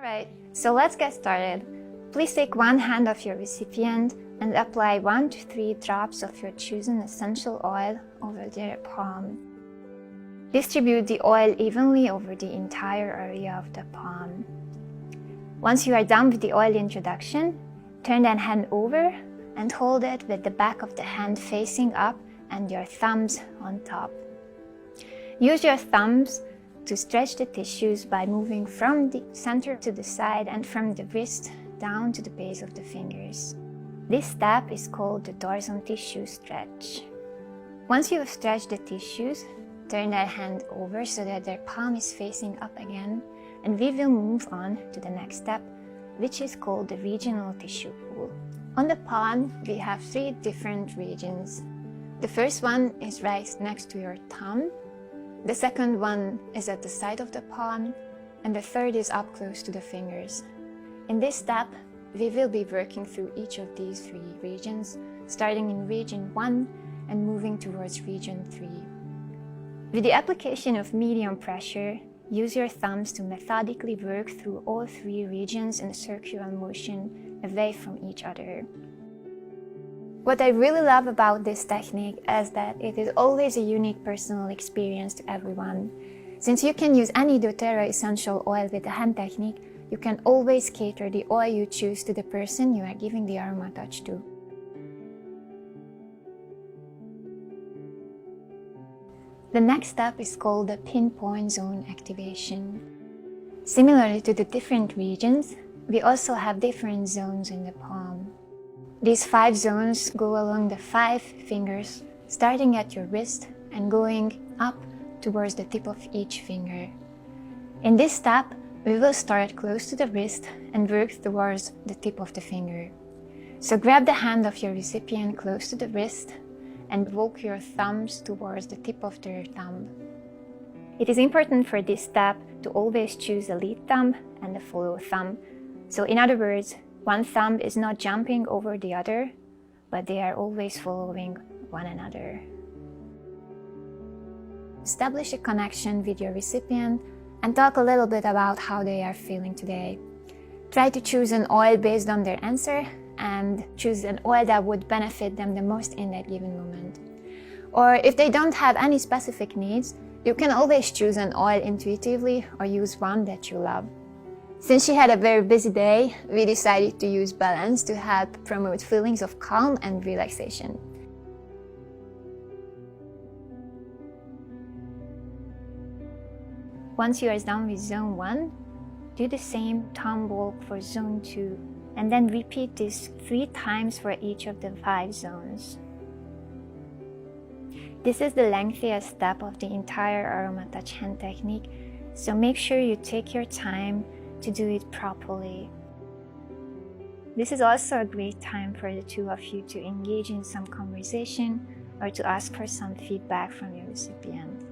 Alright, so let's get started. Please take one hand of your recipient and apply 1 to 3 drops of your chosen essential oil over their palm. Distribute the oil evenly over the entire area of the palm. Once you are done with the oil introduction, turn that hand over and hold it with the back of the hand facing up and your thumbs on top. Use your thumbs to stretch the tissues by moving from the center to the side and from the wrist down to the base of the fingers. This step is called the dorsal tissue stretch. Once you have stretched the tissues, turn that hand over so that their palm is facing up again, and we will move on to the next step, which is called the regional tissue pull. On the palm, we have 3 different regions. The first one is right next to your thumb. The second one is at the side of the palm, and the third is up close to the fingers. In this step, we will be working through each of these 3 regions, starting in region 1 and moving towards region 3. With the application of medium pressure, use your thumbs to methodically work through all 3 regions in a circular motion away from each other. What I really love about this technique is that it is always a unique personal experience to everyone. Since you can use any doTERRA essential oil with the hand technique, you can always cater the oil you choose to the person you are giving the Aromatouch to. The next step is called the pinpoint zone activation. Similarly to the different regions, we also have different zones in the palm. These 5 zones go along the 5 fingers, starting at your wrist and going up towards the tip of each finger. In this step, we will start close to the wrist and work towards the tip of the finger. So grab the hand of your recipient close to the wrist and walk your thumbs towards the tip of their thumb. It is important for this step to always choose a lead thumb and a follow thumb. So in other words, one thumb is not jumping over the other, but they are always following one another. Establish a connection with your recipient and talk a little bit about how they are feeling today. Try to choose an oil based on their answer and choose an oil that would benefit them the most in that given moment. Or if they don't have any specific needs, you can always choose an oil intuitively or use one that you love. Since she had a very busy day, we decided to use balance to help promote feelings of calm and relaxation. Once you are done with zone 1, do the same thumb walk for zone 2, and then repeat this 3 times for each of the 5 zones. This is the lengthiest step of the entire Aromatouch hand technique, so make sure you take your time to do it properly. This is also a great time for the 2 of you to engage in some conversation or to ask for some feedback from your recipient.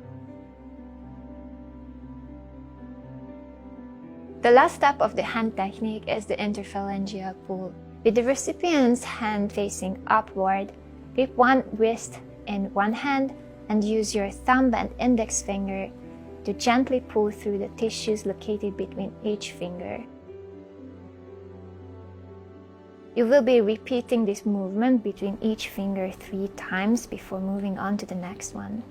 The last step of the hand technique is the interphalangeal pull. With the recipient's hand facing upward, grip one wrist in one hand and use your thumb and index finger to gently pull through the tissues located between each finger. You will be repeating this movement between each finger 3 times before moving on to the next one.